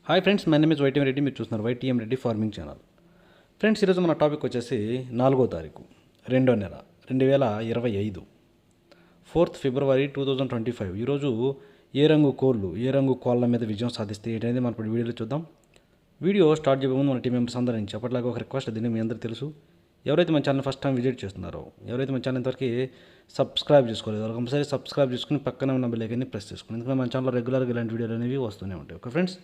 Hi friends, my name is YTM Reddy. మీరు చూస్తున్నారు YTM Reddy farming channel. Friends, ఈరోజు మన టాపిక్ వచ్చేసి 4వ తారీఖు 2వ నెల 2025 4th February 2025. ఈరోజు ఏ రంగు కోళ్ళ మీద విజయం సాధిస్తే ఏంటనేది మనం ఇప్పుడు వీడియోలో చూద్దాం. వీడియో స్టార్ట్ చేయబోయే ముందు మన టీం మెంబర్స్ అందరూ నుంచి అప్పటిలాగా ఒక రిక్వెస్ట్, దీన్ని మీ అందరికీ తెలుసు. ఎవరైతే మన ఛానల్ ఫస్ట్ టైం విజిట్ చేస్తున్నారో, ఎవరైతే మన ఛానల్ ఇంతవరకు సబ్స్క్రైబ్ చేసుకోలేదు, ఒక కంపల్సరీ సబ్స్క్రైబ్ చేసుకుని పక్కన ఉన్న బెల్ ఐకాన్ని ప్రెస్ చేసుకోండి. ఎందుకంటే మన ఛానల్లో రెగ్యులర్గా ఇలాంటి వీడియోలు అనేవి వస్తూనే ఉంటాయి. ఓకే ఫ్రెండ్స్,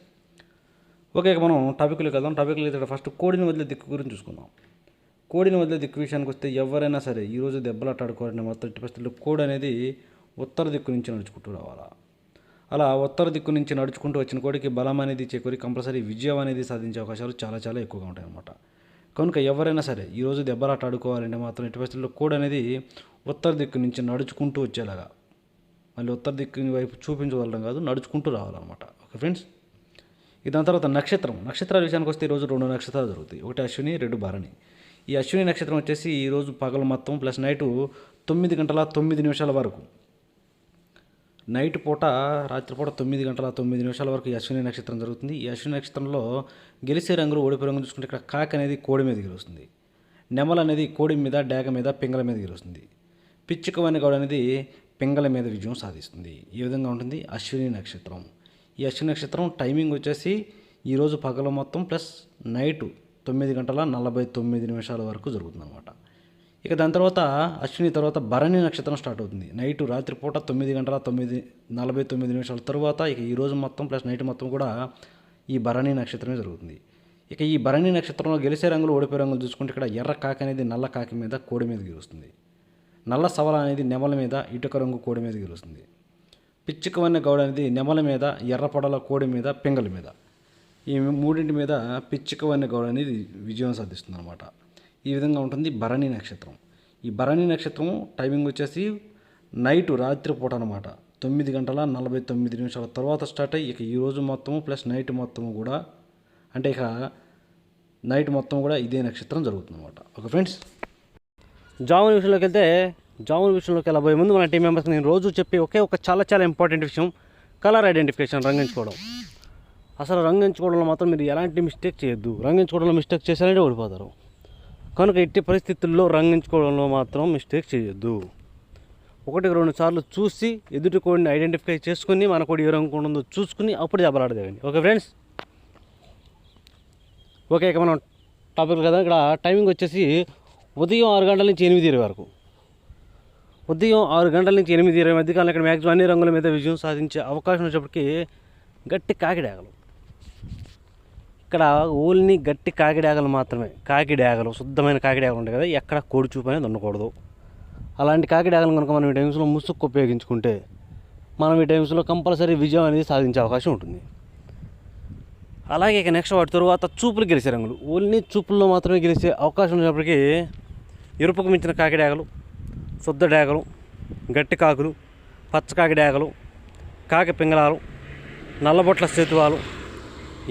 ఓకే, ఇక మనం టాపిక్లోకి వెళ్దాం. టాపిక్లో ఇక్కడ ఫస్ట్ కోడిని వదిలే దిక్కు గురించి చూసుకుందాం. కోడిని వదిలే దిక్కు విషయానికి వస్తే ఎవరైనా సరే ఈరోజు దెబ్బలాటాడుకోవాలని మొత్తం ఎట్టి పరిస్థితుల్లో కోడి అనేది ఉత్తర దిక్కు నుంచి నడుచుకుంటూ రావాలా. అలా ఉత్తర దిక్కు నుంచి నడుచుకుంటూ వచ్చిన కోడికి బలం అనేది చేకూరి కంపల్సరీ విజయం అనేది సాధించే అవకాశాలు చాలా చాలా ఎక్కువగా ఉంటాయి అన్నమాట. కనుక ఎవరైనా సరే ఈరోజు దెబ్బలాట ఆడుకోవాలంటే మాత్రం ఎట్టి పరిస్థితుల్లో కోడి అనేది ఉత్తర దిక్కు నుంచి నడుచుకుంటూ వచ్చేలాగా, మళ్ళీ ఉత్తర దిక్కు వైపు చూపించగలడం కాదు, నడుచుకుంటూ రావాలన్నమాట. ఓకే ఫ్రెండ్స్, దాని తర్వాత నక్షత్రాల విషయానికి వస్తే ఈరోజు 2 నక్షత్రాలు జరుగుతాయి. ఒకటి అశ్విని, 2 భరణి. ఈ అశ్విని నక్షత్రం వచ్చేసి ఈరోజు పగలు మొత్తం ప్లస్ నైటు 9 గంటల 9 నిమిషాల వరకు, నైట్ పూట రాత్రిపూట 9 గంటల 9 నిమిషాల వరకు ఈ అశ్విని నక్షత్రం జరుగుతుంది. ఈ అశ్విని నక్షత్రంలో గెలిచే రంగులు, ఓడిపోయే రంగులు చూసుకుంటే ఇక్కడ కాకి అనేది కోడి మీద గెలుస్తుంది, నెమల అనేది కోడి మీద, డేగ మీద, పింగళ మీద గెలుస్తుంది, పిచ్చుకవని గౌడ అనేది పింగళ మీద విజయం సాధిస్తుంది. ఈ విధంగా ఉంటుంది అశ్విని నక్షత్రం. ఈ అశ్విని నక్షత్రం టైమింగ్ వచ్చేసి ఈరోజు పగలు మొత్తం ప్లస్ నైటు 9 గంటల 49 నిమిషాల వరకు జరుగుతుంది అనమాట. ఇక దాని తర్వాత అశ్విని తర్వాత భరణి నక్షత్రం స్టార్ట్ అవుతుంది. నైటు రాత్రిపూట 9 గంటల 49 నిమిషాల తర్వాత ఇక ఈరోజు మొత్తం ప్లస్ నైట్ మొత్తం కూడా ఈ భరణి నక్షత్రమే జరుగుతుంది. ఇక ఈ భరణి నక్షత్రంలో గెలిచే రంగులు, ఓడిపోయే రంగులు చూసుకుంటే ఇక్కడ ఎర్ర కాకి అనేది నల్ల కాకి మీద, కోడి మీద గెలుస్తుంది. నల్ల సవల అనేది నెమల మీద, ఇటుక రంగు కోడి మీద గెలుస్తుంది. పిచ్చుకవన్న గౌడ అనేది నెమల మీద, ఎర్రపొడల కోడి మీద, పింగళ మీద, ఈ మూడింటి మీద పిచ్చుకవన్న గౌడ అనేది విజయం సాధిస్తుంది అనమాట. ఈ విధంగా ఉంటుంది భరణి నక్షత్రం. ఈ భరణి నక్షత్రం టైమింగ్ వచ్చేసి నైటు రాత్రిపూట అనమాట, 9 గంటల 49 నిమిషాల తర్వాత స్టార్ట్ అయ్యి ఇక ఈరోజు మొత్తము ప్లస్ నైట్ మొత్తము కూడా, అంటే ఇక నైట్ మొత్తం కూడా ఇదే నక్షత్రం జరుగుతుంది అనమాట. ఓకే ఫ్రెండ్స్, జామున్ విషయంలోకి వెళ్ళబోయే ముందు మన టీం మెంబర్స్ నేను రోజు చెప్పి ఒక చాలా ఇంపార్టెంట్ విషయం, కలర్ ఐడెంటిఫికేషన్, రంగించుకోవడం. అసలు రంగించుకోవడంలో మాత్రం మీరు ఎలాంటి మిస్టేక్ చేయొద్దు. రంగించుకోవడంలో మిస్టేక్ చేశారంటే ఓడిపోతారు. కనుక ఎట్టి పరిస్థితుల్లో రంగించుకోవడంలో మాత్రం మిస్టేక్ చేయొద్దు. 1-2 సార్లు చూసి ఎదుటి కోడిని ఐడెంటిఫై చేసుకుని మన కోడి ఏ రంగు ఉందో చూసుకుని అప్పుడు దెబ్బలాడదేవండి. ఓకే ఫ్రెండ్స్, ఓకే, ఇక మనం టాపిక్ కదా. ఇక్కడ టైమింగ్ వచ్చేసి ఉదయం 6 గంటల నుంచి 8:20 వరకు. ఉదయం 6 గంటల నుంచి 8:20 మధ్య కాలం ఇక్కడ మ్యాక్సిమం అన్ని రంగుల మీద విజయం సాధించే అవకాశం వచ్చేప్పటికి గట్టి కాకిడాగలు. ఇక్కడ ఓన్లీ గట్టి కాకిడాగలు మాత్రమే, కాకిడాగలు, శుద్ధమైన కాకిడాగలు ఉంటాయి కదా, ఎక్కడ కోడి చూపు అనేది ఉండకూడదు. అలాంటి కాకిడాగలు కనుక మనం ఈ టైమ్స్లో ముసుక్కు ఉపయోగించుకుంటే మనం ఈ టైమ్స్లో కంపల్సరీ విజయం అనేది సాధించే అవకాశం ఉంటుంది. అలాగే ఇక నెక్స్ట్ వాటి తరువాత చూపులు గెలిచే రంగులు, ఓన్లీ చూపుల్లో మాత్రమే గెలిచే అవకాశం ఉన్నప్పటికీ ఎరుపుకు మించిన కాకిడాగలు, శుద్ధ డేగలు, గట్టి కాకులు, పచ్చకాకి డేగలు, కాకి పింగళాలు, నల్లబొట్ల సేతువాలు,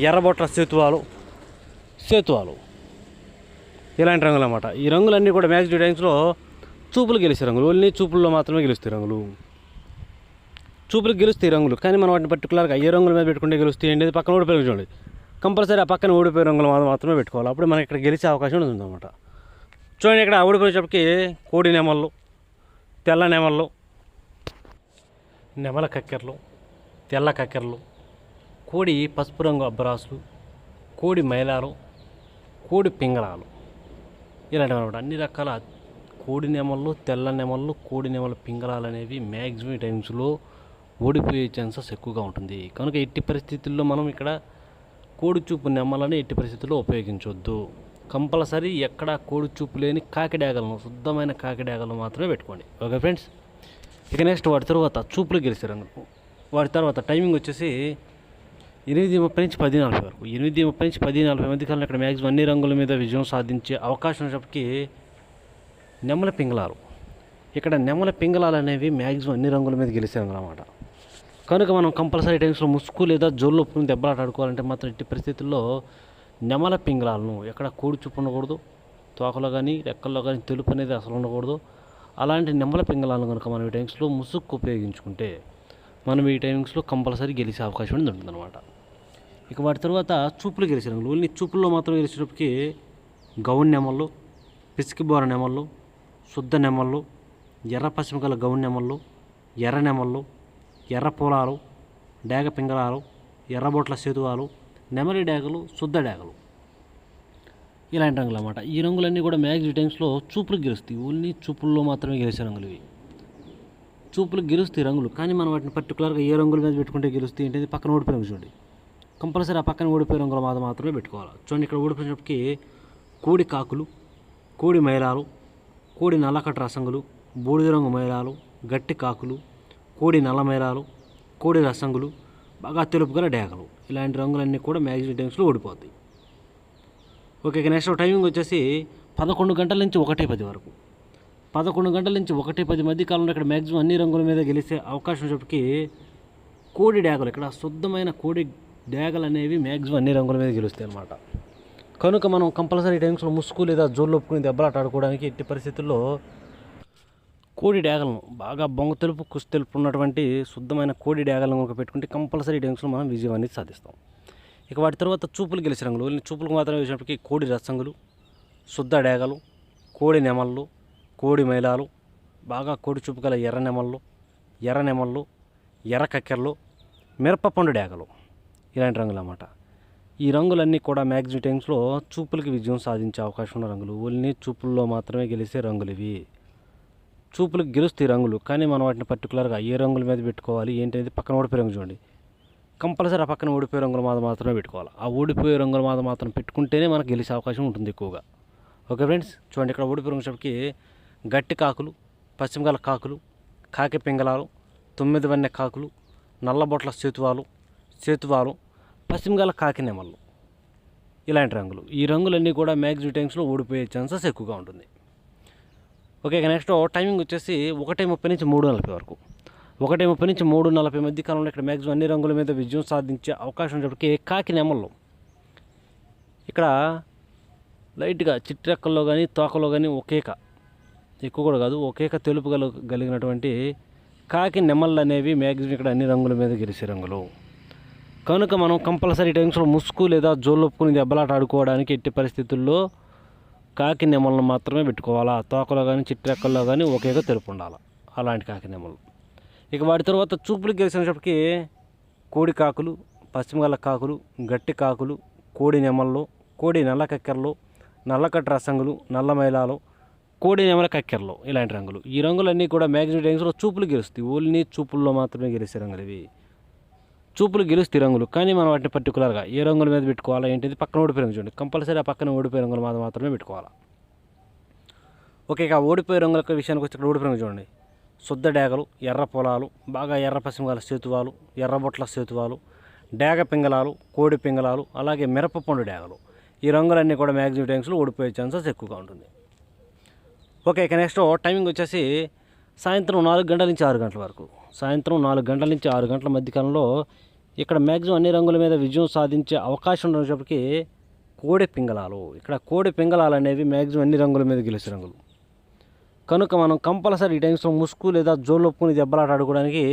ఎర్రబొట్ల సేతువాలు ఇలాంటి రంగులు అన్నమాట. ఈ రంగులన్నీ కూడా మ్యాక్సిమం టైమ్స్లో చూపులు గెలిచే రంగులు, ఓన్లీ చూపుల్లో మాత్రమే గెలుస్తాయి రంగులు. చూపులకు గెలుస్తాయి రంగులు, కానీ మనం వాటిని పర్టికులర్గా ఏ రంగుల మీద పెట్టుకుంటే గెలుస్తాయి ఏంటి, పక్కన ఓడిపోయి చూడండి. కంపల్సరీ ఆ పక్కన ఓడిపోయే రంగులు మాత్రమే పెట్టుకోవాలి, అప్పుడు మనకి ఇక్కడ గెలిచే అవకాశం ఉంటుందన్నమాట. చూడండి, ఇక్కడ ఓడిపోయేటప్పటికి కోడి నెమళ్ళు, తెల్ల నెమళ్ళు, నెమల కక్కెరలు, తెల్ల కక్కెరలు, కోడి పసుపు రంగు అబ్బరాసులు, కోడి మైలాలు, కోడి పింగళాలు, ఇలాంటివి అనమాట. అన్ని రకాల కోడి నెమళ్ళు, తెల్ల నెమళ్ళు, కోడి నెమల పింగళాలు అనేవి మ్యాక్సిమం టైమ్స్లో ఓడిపోయే ఛాన్సెస్ ఎక్కువగా ఉంటుంది. కనుక ఎట్టి పరిస్థితుల్లో మనం ఇక్కడ కోడి చూపు నెమ్మలని ఎట్టి పరిస్థితుల్లో ఉపయోగించవద్దు. కంపల్సరీ ఎక్కడ కోడి చూపు లేని కాకిడాగలను, శుద్ధమైన కాకిడాగలను మాత్రమే పెట్టుకోండి. ఓకే ఫ్రెండ్స్, ఇక నెక్స్ట్ వాటి తర్వాత చూపులు గెలిచే రంగులు. వాటి తర్వాత టైమింగ్ వచ్చేసి 8:30 నుంచి 10:40 వరకు. 8:30 నుంచి 10:40 మధ్య కాలంలో ఇక్కడ మ్యాక్సిమం అన్ని రంగుల మీద విజయం సాధించే అవకాశం ఉన్నప్పటికీ నెమల పింగళాలు, ఇక్కడ నెమల పింగళాలు అనేవి మ్యాక్సిమం అన్ని రంగుల మీద గెలిచే రంగులు అన్నమాట. కనుక మనం కంపల్సరీ టైమ్స్లో ముసుగు లేదా జోల్లో దెబ్బలాట ఆడుకోవాలంటే మాత్రం ఎట్టి పరిస్థితుల్లో నెమల పింగళాలను, ఎక్కడ కోడి చూపు ఉండకూడదు, తోకలో కానీ రెక్కల్లో కానీ తెలుపు అనేది అసలు ఉండకూడదు. అలాంటి నెమల పింగళాలను కనుక మనం ఈ టైమ్స్లో ముసుగు ఉపయోగించుకుంటే మనం ఈ టైమింగ్స్లో కంపల్సరీ గెలిచే అవకాశం ఉంటుంది అనమాట. ఇక వాటి తర్వాత చూపులు గెలిచే రంగులు, ఓన్లీ చూపుల్లో మాత్రం గెలిచేటప్పటికి గౌన్ నెమళ్ళు, పిసికిబోర నెమళ్ళు, శుద్ధ నెమళ్ళు, ఎర్ర పశ్చిమ గల గౌన్ నెమళ్ళు, ఎర్ర నెమళ్ళు, ఎర్ర పొలాలు, డేగ పింగళాలు, ఎర్రబొట్ల సేతువాలు, నెమలి డేగలు, శుద్ధ డేగలు, ఇలాంటి రంగులు అన్నమాట. ఈ రంగులన్నీ కూడా మ్యాక్సిమం టైమ్స్లో చూపులకు గెలుస్తాయి. ఓన్లీ చూపుల్లో మాత్రమే గెలిచే రంగులు ఇవి. చూపులకు గెలుస్తాయి రంగులు, కానీ మనం వాటిని పర్టికులర్గా ఏ రంగుల మీద పెట్టుకుంటే గెలుస్తాయి ఏంటంటే పక్కన ఓడిపోయే రంగు చూడండి. కంపల్సరీ ఆ పక్కన ఓడిపోయే రంగుల మీద మాత్రమే పెట్టుకోవాలి. చూడండి, ఇక్కడ ఓడిపోయినప్పటికీ కోడి కాకులు, కోడి మైలాలు, కోడి నల్లకట్ట రసంగులు, బూడిద రంగు మైలాలు, గట్టి కాకులు, కోడి నల్ల మైలాలు, కోడి రసంగులు, బాగా తెలుపు గల డేగలు, ఇలాంటి రంగులన్నీ కూడా మ్యాక్సిమం టైమ్స్లో ఓడిపోతాయి. ఓకే, నెక్స్ట్ టైమింగ్ వచ్చేసి 11 గంటల నుంచి 1:10 వరకు. 11 గంటల నుంచి 1:10 మధ్య కాలంలో ఇక్కడ మ్యాక్సిమం అన్ని రంగుల మీద గెలిచే అవకాశం వచ్చేప్పటికి కోడి డేగలు, ఇక్కడ శుద్ధమైన కోడి డేగలు అనేవి మ్యాక్సిమం అన్ని రంగుల మీద గెలుస్తాయి అన్నమాట. కనుక మనం కంపల్సరీ టైమ్స్లో ముసుగు లేదా జోళ్ళు ఒప్పుకుని దెబ్బలాట ఆడుకోవడానికి ఎట్టి పరిస్థితుల్లో కోడి డేగలను బాగా బొంగ తెలుపు కుసు తెలుపు ఉన్నటువంటి శుద్ధమైన కోడి డేగలను కనుక పెట్టుకుంటే కంపల్సరీ టైమ్స్లో మనం విజయం అనేది సాధిస్తాం. ఇక వాటి తర్వాత చూపులు గెలిచే రంగులు, ఓన్లీ చూపులకు మాత్రమే వేసినప్పటికీ కోడి రసంగులు, శుద్ధ డేగలు, కోడి నెమళ్ళు, కోడి మైలాలు, బాగా కోడి చూపు గల ఎర్ర నెమళ్ళు, ఎర్ర కక్కెరలు, మిరపపండు డేగలు, ఇలాంటి రంగులు అన్నమాట. ఈ రంగులన్నీ కూడా మ్యాక్సిమం టైమ్స్లో చూపులకి విజయం సాధించే అవకాశం ఉన్న రంగులు. ఓన్లీ చూపుల్లో మాత్రమే గెలిచే రంగులు ఇవి. చూపులకు గెలుస్తాయి రంగులు, కానీ మనం వాటిని పర్టికులర్గా ఏ రంగుల మీద పెట్టుకోవాలి ఏంటనేది పక్కన ఓడిపోయే రంగు చూడండి. కంపల్సరీ ఆ పక్కన ఓడిపోయే రంగుల మీద మాత్రమే పెట్టుకోవాలి. ఆ ఓడిపోయే రంగుల మీద మాత్రం పెట్టుకుంటేనే మనకు గెలిచే అవకాశం ఉంటుంది ఎక్కువగా. ఓకే ఫ్రెండ్స్, చూడండి, ఇక్కడ ఓడిపోయే రంగుకి గట్టి కాకులు, పశ్చిమ గల కాకులు, కాకి పింగళాలు, 9 వన్నె కాకులు, నల్లబొట్ల సేతువాలు, పశ్చిమ గల కాకి నెమళ్ళు, ఇలాంటి రంగులు. ఈ రంగులన్నీ కూడా మ్యాక్సిమం టైమ్స్లో ఓడిపోయే ఛాన్సెస్ ఎక్కువగా ఉంటుంది. ఓకే, నెక్స్ట్ టైమింగ్ వచ్చేసి 1:30 నుంచి 3:40 వరకు. 1:30 నుంచి 3:40 మధ్య కాలంలో ఇక్కడ మ్యాక్సిమం అన్ని రంగుల మీద విజయం సాధించే అవకాశం ఉన్నప్పటికీ కాకి నెమళ్ళు, ఇక్కడ లైట్గా చిట్రెక్కల్లో కానీ తోకలో కానీ ఒకేక, ఎక్కువ కూడా కాదు, ఒకేక తెలుపు కలిగినటువంటి కాకి నెమళ్ళు అనేవి మ్యాక్సిమం ఇక్కడ అన్ని రంగుల మీద గెలిచే రంగులు. కనుక మనం కంపల్సరీ టైమ్స్లో ముసుగు లేదా జోళ్ళొప్పుకుని దెబ్బలాట ఆడుకోవడానికి ఎట్టి పరిస్థితుల్లో కాకి నెమలను మాత్రమే పెట్టుకోవాలా. తోకలో కానీ చిట్రెక్కల్లో కానీ ఒకేగా తెలుపు ఉండాలి, అలాంటి కాకి నెమలు. ఇక వాటి తర్వాత చూపులకు గెలిచినప్పటికీ కోడి కాకులు, పశ్చిమ గల కాకులు, గట్టి కాకులు, కోడి నెమళ్ళు, కోడి నల్ల కక్కెరలు, నల్లకట్ట రసంగులు, నల్ల మైలాలు, కోడి నెమల కక్కెరలు, ఇలాంటి రంగులు. ఈ రంగులన్నీ కూడా మ్యాక్సిమం టైమ్స్లో చూపులు గెలుస్తాయి. ఓన్లీ చూపుల్లో మాత్రమే గెలిచే రంగులు ఇవి. చూపులు గెలుస్తాయి రంగులు, కానీ మనం వాటిని పర్టికులర్గా ఏ రంగుల మీద పెట్టుకోవాలా ఏంటిది పక్కన ఓడిపోయే రంగు చూడండి. కంపల్సరీ ఆ పక్కన ఓడిపోయే రంగుల మీద మాత్రమే పెట్టుకోవాలా. ఓకే, ఇక ఓడిపోయే రంగుల విషయానికి వచ్చి ఇక్కడ ఓడిపోయే రంగు చూడండి. శుద్ధ డేగలు, ఎర్ర పొలాలు, బాగా ఎర్ర పశ్చిమ గల సేతువాలు, ఎర్రబొట్ల సేతువాలు, డేగ పింగళాలు, కోడి పింగళాలు, అలాగే మిరపపండు డేగలు, ఈ రంగులన్నీ కూడా మ్యాక్సిమం టైమ్స్లో ఓడిపోయే ఛాన్సెస్ ఎక్కువగా ఉంటుంది. ఓకే, ఇక నెక్స్ట్ టైమింగ్ వచ్చేసి సాయంత్రం 4 గంటల నుంచి 6 గంటల వరకు. సాయంత్రం 4 గంటల నుంచి 6 గంటల మధ్యకాలంలో ఇక్కడ మ్యాక్సిమం అన్ని రంగుల మీద విజయం సాధించే అవకాశం ఉన్నప్పటికీ కోడి పింగళాలు, ఇక్కడ కోడి పింగళాలు అనేవి మ్యాక్సిమం అన్ని రంగుల మీద గెలిచే రంగులు. కనుక మనం కంపల్సరీ ఈ టైమ్స్లో ముసుగు లేదా జోళ్ళొప్పుకుని దెబ్బలాట ఆడుకోవడానికి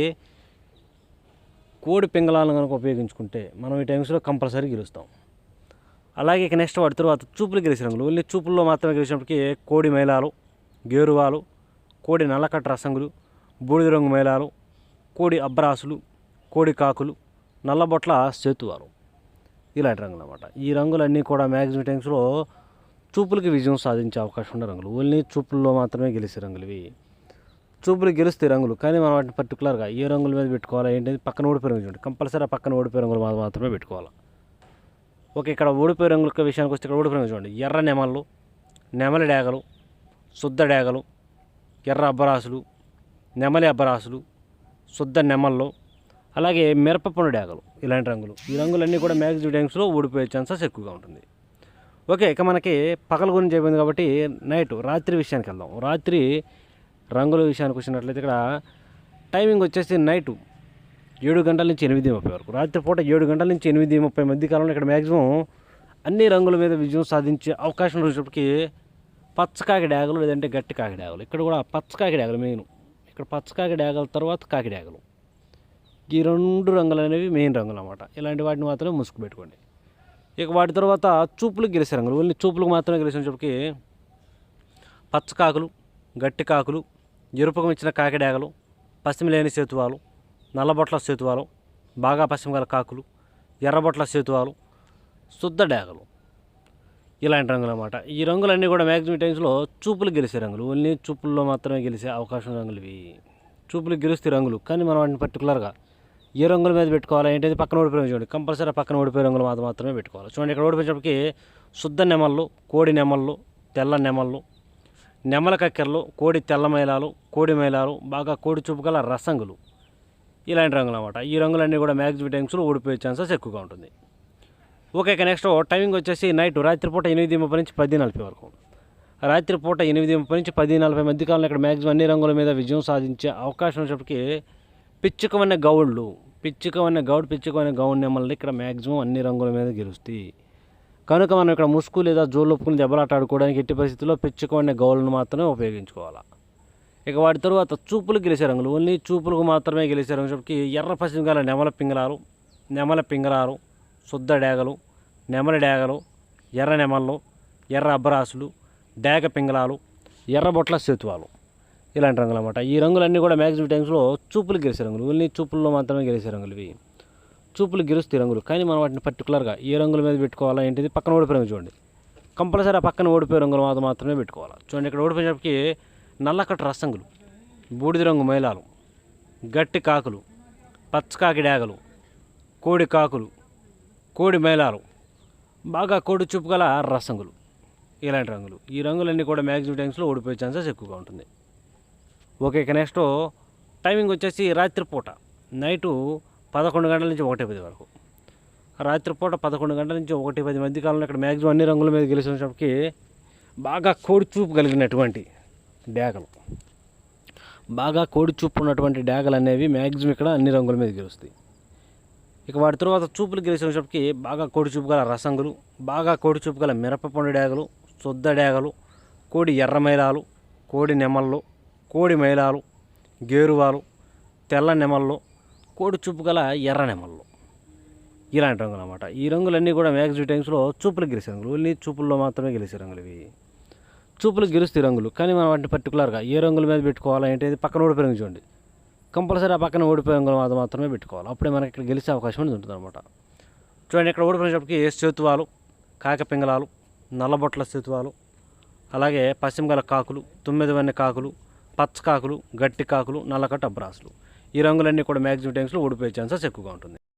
కోడి పింగళాలను కనుక ఉపయోగించుకుంటే మనం ఈ టైమ్స్లో కంపల్సరీ గెలుస్తాం. అలాగే ఇక నెక్స్ట్ వాటి తర్వాత చూపులు గెలిచే రంగులు, ఓన్లీ చూపుల్లో మాత్రమే గెలిచినప్పటికీ కోడి మైలాలు, గేరువాలు, కోడి నల్లకట్ట రసంగులు, బూడిద రంగు మైలాలు, కోడి అబ్బరాసులు, కోడి కాకులు, నల్లబొట్ల సేతువాలు, ఇలాంటి రంగులు అన్నమాట. ఈ రంగులన్నీ కూడా మ్యాక్సిమం టైమ్స్లో చూపులకి విజయం సాధించే అవకాశం ఉన్న రంగులు. ఓన్లీ చూపుల్లో మాత్రమే గెలిచే రంగులు ఇవి. చూపులు గెలుస్తాయి రంగులు, కానీ మనం వాటిని పర్టికులర్గా ఏ రంగుల మీద పెట్టుకోవాలా ఏంటంటే పక్కన ఓడిపోయే రంగు చూడండి. కంపల్సరీ ఆ పక్కన ఓడిపోయే రంగులు మాత్రమే పెట్టుకోవాలి. ఓకే, ఇక్కడ ఓడిపోయే రంగుల విషయానికి వస్తే ఇక్కడ ఓడిపోయే రంగు చూడండి. ఎర్ర నెమళ్ళు, నెమలి డేగలు, శుద్ధ డేగలు, ఎర్ర అబ్బరాసులు, నెమలి అబ్బరాసులు, శుద్ధ నెమళ్ళు, అలాగే మిరపపండు డేగలు, ఇలాంటి రంగులు. ఈ రంగులన్నీ కూడా మ్యాక్సిమం టైమ్స్లో ఓడిపోయే ఛాన్సెస్ ఎక్కువగా ఉంటుంది. ఓకే, ఇక మనకి పగల గురించి అయిపోయింది కాబట్టి రాత్రి విషయానికి వెళ్దాం. రాత్రి రంగుల విషయానికి వచ్చినట్లయితే ఇక్కడ టైమింగ్ వచ్చేసి నైటు 7 గంటల నుంచి 8:30 వరకు. రాత్రిపూట 7 గంటల నుంచి 8:30 మధ్య కాలంలో ఇక్కడ మ్యాక్సిమం అన్ని రంగుల మీద విజయం సాధించే అవకాశం వచ్చేటప్పటికి పచ్చకాకి డేగలు లేదంటే గట్టి కాకి డేగలు. ఇక్కడ కూడా పచ్చకాకి డేగలు మెయిన్. ఇక్కడ పచ్చకాకి డేగల తర్వాత కాకి డేగలు, ఈ 2 రంగులు అనేవి మెయిన్ రంగులు అన్నమాట. ఇలాంటి వాటిని మాత్రమే ముసుగు పెట్టుకోండి. ఇక వాటి తర్వాత చూపులకు గెలిచే రంగులు, ఓన్లీ చూపులకు మాత్రమే గెలిచేటప్పటికి పచ్చ కాకులు, గట్టి కాకులు, ఎరుపుకు ఇచ్చిన కాకిడేగలు, పశ్చిమ లేని సేతువాలు, నల్లబొట్ల సేతువాలు, బాగా పశ్చిమ గల కాకులు, ఎర్రబొట్ల సేతువాలు, శుద్ధ డేగలు, ఇలాంటి రంగులు అన్నమాట. ఈ రంగులన్నీ కూడా మ్యాక్సిమం టైమ్స్లో చూపులకు గెలిచే రంగులు, ఓన్లీ చూపుల్లో మాత్రమే గెలిచే అవకాశం రంగులు ఇవి. చూపులకు గెలుస్తే రంగులు, కానీ మనం వాటిని పర్టికులర్గా ఏ రంగుల మీద పెట్టుకోవాలి ఏంటంటే పక్కన ఓడిపోయి చూడండి, కంపల్సరీ పక్కన ఓడిపోయే రంగులు మాత్రమే పెట్టుకోవాలి. చూడండి ఇక్కడ ఓడిపోయేటప్పటికి శుద్ధ నెమళ్ళు, కోడి నెమళ్ళు, తెల్ల నెమళ్ళు, నెమల కక్కెరలు, కోడి తెల్ల మైలాలు, కోడి మైలాలు, బాగా కోడి చూపు గల రసంగులు, ఇలాంటి రంగులు అన్నమాట. ఈ రంగులన్నీ కూడా మ్యాక్సిమం టైమ్స్లో ఓడిపోయే ఛాన్సెస్ ఎక్కువగా ఉంటుంది. ఓకే, ఇక నెక్స్ట్ టైమింగ్ వచ్చేసి నైట్ రాత్రిపూట 8:30 నుంచి 10:40 వరకు. రాత్రిపూట 8:30 నుంచి 10:40 మధ్యకాలంలో ఇక్కడ మ్యాక్సిమం అన్ని రంగుల మీద విజయం సాధించే అవకాశం వచ్చేప్పటికి పిచ్చుకవన్న గౌళ్ళు, పిచ్చుకవన్న గౌడ్ నెమ్మల్ని ఇక్కడ మ్యాక్సిమం అన్ని రంగుల మీద గెలుస్తాయి. కనుక మనం ఇక్కడ ముసుగు లేదా జోలు ఒప్పుకుని దెబ్బలాట ఆడుకోవడానికి ఎట్టి పరిస్థితుల్లో పిచ్చుకవన్న గౌళ్ళను మాత్రమే ఉపయోగించుకోవాలి. ఇక వాటి తరువాత చూపులు గెలిచే రంగులు, ఓన్లీ చూపులకు మాత్రమే గెలిచే రంగులకి ఎర్ర పశ్చిమ గల నెమల పింగళాలు, శుద్ధ డేగలు, నెమలి డేగలు, ఎర్ర నెమళ్ళు, ఎర్ర అబ్బరాసులు, డేగ పింగళాలు, ఎర్రబొట్ల సేతువాలు, ఇలాంటి రంగులు అన్నమాట. ఈ రంగులన్నీ కూడా మ్యాక్సిమం టైమ్స్లో చూపులు గెలిచే రంగులు, ఓన్లీ చూపుల్లో మాత్రమే గెలిచే రంగులు ఇవి. చూపులు గెలుస్తాయి రంగులు, కానీ మనం వాటిని పర్టికులర్గా ఏ రంగుల మీద పెట్టుకోవాలా ఏంటిది పక్కన ఓడిపోయి రంగు చూడండి, కంపల్సరీ ఆ పక్కన ఓడిపోయే రంగులు మాత్రమే పెట్టుకోవాలి. చూడండి ఇక్కడ ఓడిపోయేటప్పటికి నల్లకట్టు రసంగులు, బూడిద రంగు మైలాలు, గట్టి కాకులు, పచ్చకాకి డేగలు, కోడి కాకులు, కోడి మైలాలు, బాగా కోడి చూపు గల రసంగులు, ఇలాంటి రంగులు. ఈ రంగులన్నీ కూడా మ్యాక్సిమం టైమ్స్లో ఓడిపోయే ఛాన్సెస్ ఎక్కువగా ఉంటుంది. ఓకే, ఇక నెక్స్ట్ టైమింగ్ వచ్చేసి రాత్రిపూట నైటు 11 గంటల నుంచి 1:10 వరకు. రాత్రిపూట 11 గంటల నుంచి 1:10 మధ్య కాలంలో ఇక్కడ మ్యాక్సిమం అన్ని రంగుల మీద గెలిచినప్పటికీ బాగా కోడి చూపు కలిగినటువంటి డేగలు, బాగా కోడి చూపు ఉన్నటువంటి డేగలు అనేవి మ్యాక్సిమం ఇక్కడ అన్ని రంగుల మీద గెలుస్తాయి. ఇక వాటి తర్వాత చూపులు గెలిచినప్పటికీ బాగా కోడి చూపు గల రసంగులు, బాగా కోడి చూపు గల మిరపపండు డేగలు, శుద్ధ డేగలు, కోడి ఎర్ర మైలాలు, కోడి నెమళ్ళు, కోడి మైలాలు, గేరువాలు, తెల్ల నెమళ్ళు, కోడి చూపు గల ఎర్ర నెమళ్ళు, ఇలాంటి రంగులు అన్నమాట. ఈ రంగులన్నీ కూడా మ్యాక్సిమం టైమ్స్లో చూపులకు గెలిచే రంగులు, ఓన్లీ చూపుల్లో మాత్రమే గెలిచే రంగులు ఇవి. చూపులకు గెలుస్తాయి రంగులు, కానీ మనం వాటిని పర్టికులర్గా ఏ రంగుల మీద పెట్టుకోవాలా ఏంటి పక్కన ఓడిపోయి రంగు చూడండి, కంపల్సరీ ఆ పక్కన ఓడిపోయే రంగులు మాత్రమే పెట్టుకోవాలి. అప్పుడే మనకి ఇక్కడ గెలిచే అవకాశం ఉంటుంది అనమాట. చూడండి ఇక్కడ ఓడిపోయినప్పటికీ సేతువాలు, కాకపింగళాలు, నల్లబొట్ల సేతువాలు, అలాగే పశ్చిమ గల కాకులు, 9 వన్నె కాకులు, పచ్చ కాకులు, గట్టి కాకులు, నల్లకట్టు అబ్రాసులు, ఈ రంగులన్నీ కూడా మ్యాక్సిమం టైమ్స్లో ఓడిపోయే ఛాన్సెస్ ఎక్కువగా ఉంటుంది.